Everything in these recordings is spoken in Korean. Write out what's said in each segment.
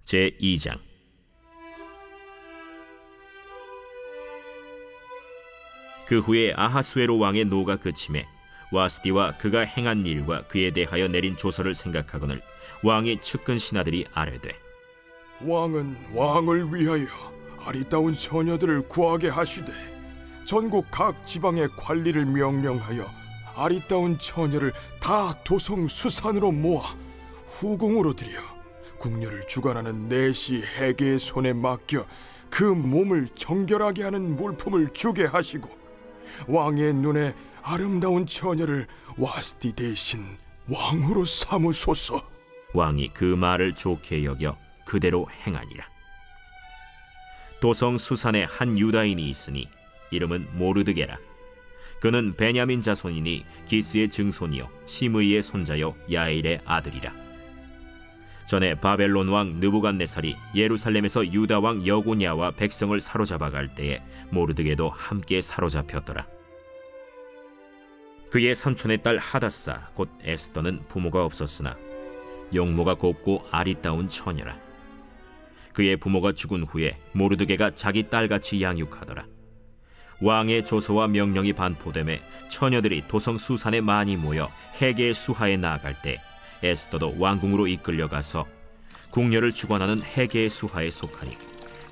제2장. 그 후에 아하수에로 왕의 노가 그침에 와스디와 그가 행한 일과 그에 대하여 내린 조서를 생각하거늘 왕의 측근 신하들이 아뢰되, 왕은 왕을 위하여 아리따운 처녀들을 구하게 하시되 전국 각 지방의 관리를 명령하여 아리따운 처녀를 다 도성 수산으로 모아 후궁으로 들여 궁녀를 주관하는 내시 해계의 손에 맡겨 그 몸을 정결하게 하는 물품을 주게 하시고 왕의 눈에 아름다운 처녀를 와스디 대신 왕으로 삼으소서. 왕이 그 말을 좋게 여겨 그대로 행하니라. 도성 수산에 한 유다인이 있으니 이름은 모르드게라. 그는 베냐민 자손이니 기스의 증손이요 시므이의 손자요 야일의 아들이라. 전에 바벨론 왕 느부갓네살이 예루살렘에서 유다 왕 여고냐와 백성을 사로잡아 갈 때에 모르드게도 함께 사로잡혔더라. 그의 삼촌의 딸 하다사 곧 에스더는 부모가 없었으나 용모가 곱고 아리따운 처녀라. 그의 부모가 죽은 후에 모르드게가 자기 딸같이 양육하더라. 왕의 조서와 명령이 반포되매 처녀들이 도성 수산에 많이 모여 해계의 수하에 나아갈 때 에스더도 왕궁으로 이끌려가서 궁녀를 주관하는 해계의 수하에 속하니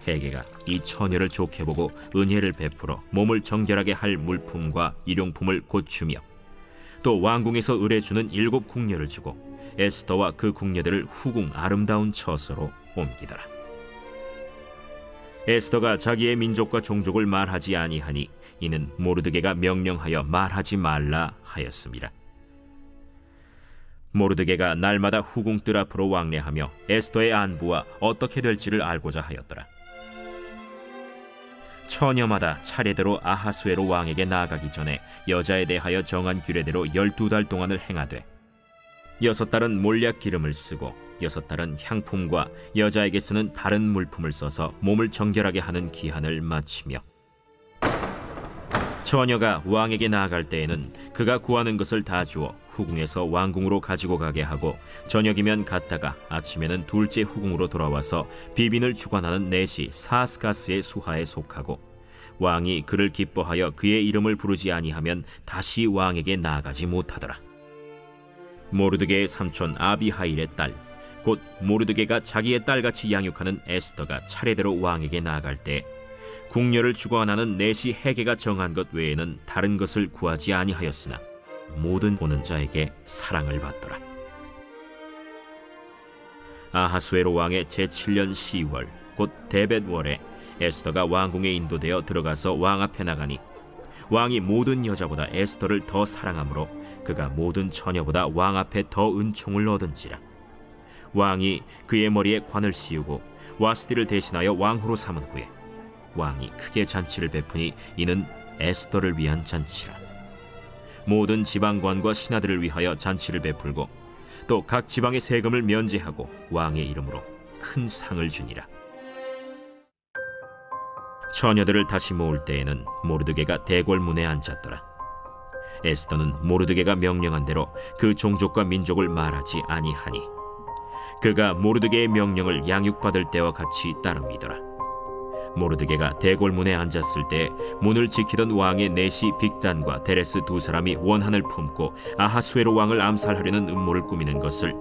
해계가 이 처녀를 좋게 보고 은혜를 베풀어 몸을 정결하게 할 물품과 일용품을 곧 주며 또 왕궁에서 의뢰주는 7 궁녀를 주고 에스더와 그 궁녀들을 후궁 아름다운 처소로 옮기더라. 에스더가 자기의 민족과 종족을 말하지 아니하니 이는 모르드게가 명령하여 말하지 말라 하였습니다. 모르드게가 날마다 후궁 뜰 앞으로 왕래하며 에스더의 안부와 어떻게 될지를 알고자 하였더라. 처녀마다 차례대로 아하수에로 왕에게 나아가기 전에 여자에 대하여 정한 규례대로 12달 동안을 행하되 6달은 몰약 기름을 쓰고 6달은 향품과 여자에게 쓰는 다른 물품을 써서 몸을 정결하게 하는 기한을 마치며 처녀가 왕에게 나아갈 때에는 그가 구하는 것을 다 주어 후궁에서 왕궁으로 가지고 가게 하고 저녁이면 갔다가 아침에는 둘째 후궁으로 돌아와서 비빈을 주관하는 내시 사스가스의 수하에 속하고 왕이 그를 기뻐하여 그의 이름을 부르지 아니하면 다시 왕에게 나아가지 못하더라. 모르드게의 삼촌 아비하일의 딸 곧 모르드게가 자기의 딸같이 양육하는 에스더가 차례대로 왕에게 나아갈 때 궁녀를 주관하는 내시 해계가 정한 것 외에는 다른 것을 구하지 아니하였으나 모든 보는 자에게 사랑을 받더라. 아하수에로 왕의 제7년 10월 곧 데벳월에 에스더가 왕궁에 인도되어 들어가서 왕 앞에 나가니 왕이 모든 여자보다 에스더를 더 사랑하므로 그가 모든 처녀보다 왕 앞에 더 은총을 얻은지라. 왕이 그의 머리에 관을 씌우고 와스디를 대신하여 왕후로 삼은 후에 왕이 크게 잔치를 베푸니 이는 에스더를 위한 잔치라. 모든 지방관과 신하들을 위하여 잔치를 베풀고 또 각 지방의 세금을 면제하고 왕의 이름으로 큰 상을 주니라. 처녀들을 다시 모을 때에는 모르드게가 대궐문에 앉았더라. 에스더는 모르드게가 명령한 대로 그 종족과 민족을 말하지 아니하니 그가 모르드게의 명령을 양육받을 때와 같이 따릅니더라. 모르드게가 대궐문에 앉았을 때 문을 지키던 왕의 내시 빅단과 데레스 2 사람이 원한을 품고 아하수에로 왕을 암살하려는 음모를 꾸미는 것을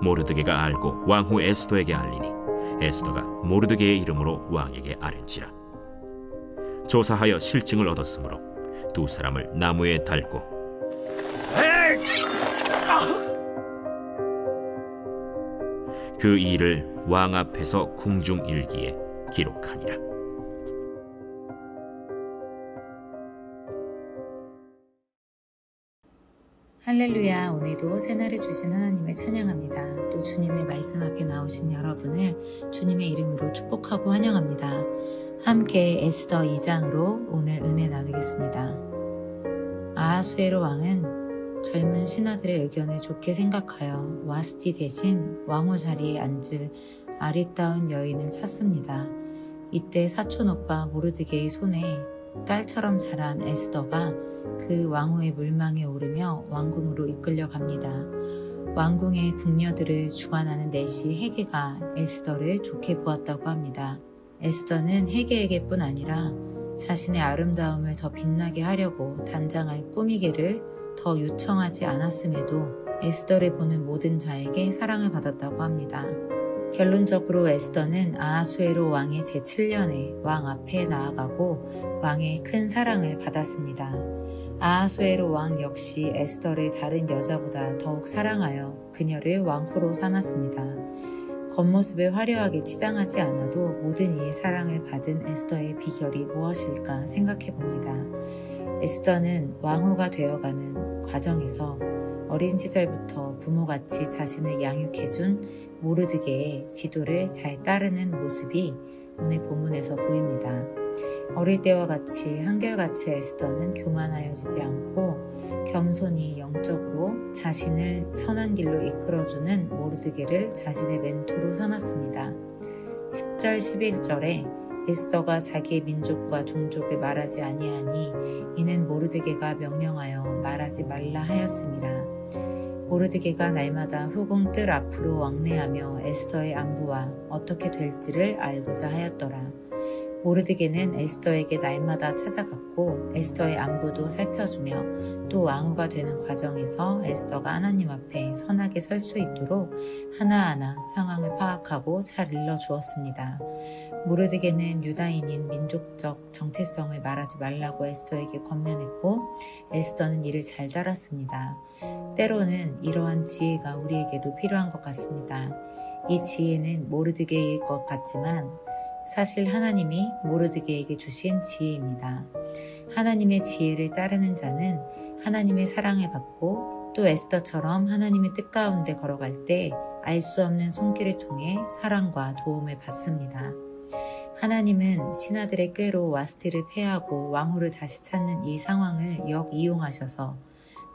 모르드게가 알고 왕후 에스더에게 알리니 에스더가 모르드게의 이름으로 왕에게 아뢰니라. 조사하여 실증을 얻었으므로 2 사람을 나무에 달고 그 일을 왕 앞에서 궁중일기에 기록하니라. 할렐루야. 오늘도 새날을 주신 하나님을 찬양합니다. 또 주님의 말씀 앞에 나오신 여러분을 주님의 이름으로 축복하고 환영합니다. 함께 에스더 2장으로 오늘 은혜 나누겠습니다. 아하수에로 왕은 젊은 신하들의 의견을 좋게 생각하여 와스디 대신 왕후 자리에 앉을 아리따운 여인을 찾습니다. 이때 사촌 오빠 모르드게의 손에 딸처럼 자란 에스더가 그 왕후의 물망에 오르며 왕궁으로 이끌려 갑니다. 왕궁의 궁녀들을 주관하는 내시 헤게가 에스더를 좋게 보았다고 합니다. 에스더는 헤게에게뿐 아니라 자신의 아름다움을 더 빛나게 하려고 단장을 꾸미기를 더 요청하지 않았음에도 에스더를 보는 모든 자에게 사랑을 받았다고 합니다. 결론적으로 에스더는 아하수에로 왕의 제7년에 왕 앞에 나아가고 왕의 큰 사랑을 받았습니다. 아하수에로 왕 역시 에스더를 다른 여자보다 더욱 사랑하여 그녀를 왕후로 삼았습니다. 겉모습을 화려하게 치장하지 않아도 모든 이의 사랑을 받은 에스더의 비결이 무엇일까 생각해 봅니다. 에스더는 왕후가 되어가는 과정에서 어린 시절부터 부모같이 자신을 양육해준 모르드게의 지도를 잘 따르는 모습이 오늘 본문에서 보입니다. 어릴 때와 같이 한결같이 에스더는 교만하여지지 않고 겸손히 영적으로 자신을 선한 길로 이끌어주는 모르드게를 자신의 멘토로 삼았습니다. 10절 11절에 에스더가 자기의 민족과 종족을 말하지 아니하니 이는 모르드게가 명령하여 말하지 말라 하였음이라. 모르드게가 날마다 후궁 뜰 앞으로 왕래하며 에스더의 안부와 어떻게 될지를 알고자 하였더라. 모르드게는 에스더에게 날마다 찾아갔고 에스더의 안부도 살펴주며 또 왕후가 되는 과정에서 에스더가 하나님 앞에 선하게 설 수 있도록 하나하나 상황을 파악하고 잘 일러주었습니다. 모르드게는 유다인인 민족적 정체성을 말하지 말라고 에스더에게 권면했고 에스더는 이를 잘 따랐습니다. 때로는 이러한 지혜가 우리에게도 필요한 것 같습니다. 이 지혜는 모르드게의 것 같지만 사실 하나님이 모르드게에게 주신 지혜입니다. 하나님의 지혜를 따르는 자는 하나님의 사랑을 받고 또 에스더처럼 하나님의 뜻 가운데 걸어갈 때 알 수 없는 손길을 통해 사랑과 도움을 받습니다. 하나님은 신하들의 꾀로 와스티를 패하고 왕후를 다시 찾는 이 상황을 역이용하셔서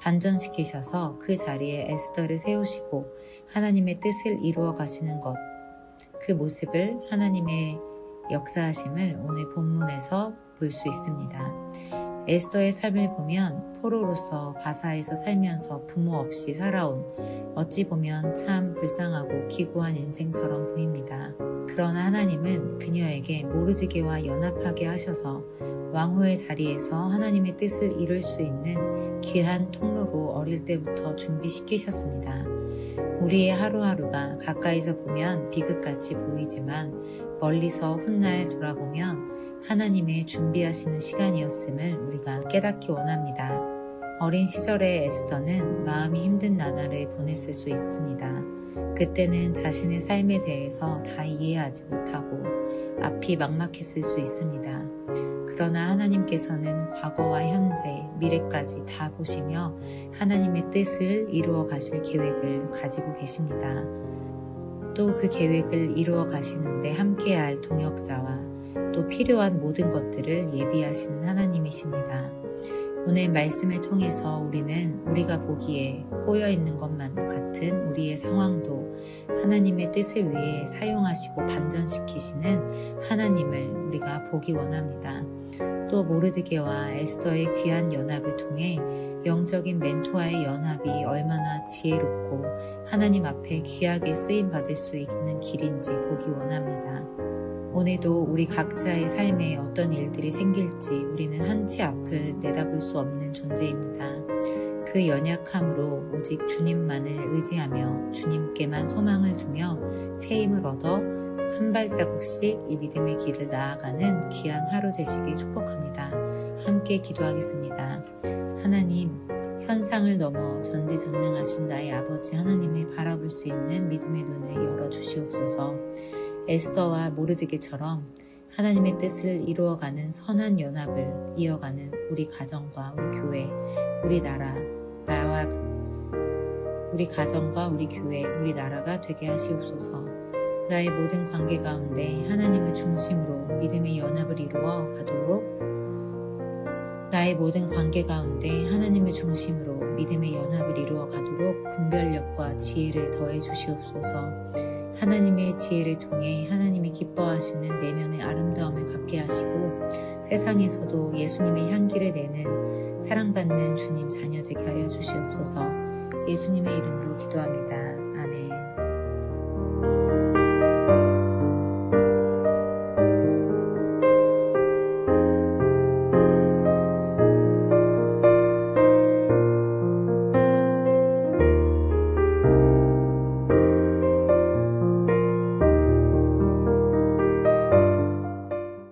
반전시키셔서 그 자리에 에스더를 세우시고 하나님의 뜻을 이루어 가시는 것, 그 모습을 하나님의 역사하심을 오늘 본문에서 볼 수 있습니다. 에스더의 삶을 보면 포로로서 바사에서 살면서 부모 없이 살아온 어찌 보면 참 불쌍하고 기구한 인생처럼 보입니다. 그러나 하나님은 그녀에게 모르드게와 연합하게 하셔서 왕후의 자리에서 하나님의 뜻을 이룰 수 있는 귀한 통로로 어릴 때부터 준비시키셨습니다. 우리의 하루하루가 가까이서 보면 비극같이 보이지만 멀리서 훗날 돌아보면 하나님의 준비하시는 시간이었음을 우리가 깨닫기 원합니다. 어린 시절의 에스더는 마음이 힘든 나날을 보냈을 수 있습니다. 그때는 자신의 삶에 대해서 다 이해하지 못하고 앞이 막막했을 수 있습니다. 그러나 하나님께서는 과거와 현재, 미래까지 다 보시며 하나님의 뜻을 이루어 가실 계획을 가지고 계십니다. 또 그 계획을 이루어 가시는데 함께할 동역자와 또 필요한 모든 것들을 예비하시는 하나님이십니다. 오늘 말씀을 통해서 우리는 우리가 보기에 꼬여있는 것만 같은 우리의 상황도 하나님의 뜻을 위해 사용하시고 반전시키시는 하나님을 우리가 보기 원합니다. 또 모르드게와 에스더의 귀한 연합을 통해 영적인 멘토와의 연합이 얼마나 지혜롭고 하나님 앞에 귀하게 쓰임받을 수 있는 길인지 보기 원합니다. 오늘도 우리 각자의 삶에 어떤 일들이 생길지 우리는 한치 앞을 내다볼 수 없는 존재입니다. 그 연약함으로 오직 주님만을 의지하며 주님께만 소망을 두며 새 힘을 얻어 한 발자국씩 이 믿음의 길을 나아가는 귀한 하루 되시길 축복합니다. 함께 기도하겠습니다. 하나님, 현상을 넘어 전지전능하신 나의 아버지 하나님을 바라볼 수 있는 믿음의 눈을 열어주시옵소서. 에스더와 모르드게처럼 하나님의 뜻을 이루어가는 선한 연합을 이어가는 우리 가정과 우리 교회, 우리 나라, 우리 가정과 우리 교회, 우리 나라가 되게 하시옵소서. 나의 모든 관계 가운데 하나님을 중심으로 믿음의 연합을 이루어 가도록 나의 모든 관계 가운데 하나님을 중심으로 믿음의 연합을 이루어 가도록 분별력과 지혜를 더해 주시옵소서. 하나님의 지혜를 통해 하나님이 기뻐하시는 내면의 아름다움을 갖게 하시고 세상에서도 예수님의 향기를 내는 사랑받는 주님 자녀 되게 하여 주시옵소서. 예수님의 이름으로 기도합니다.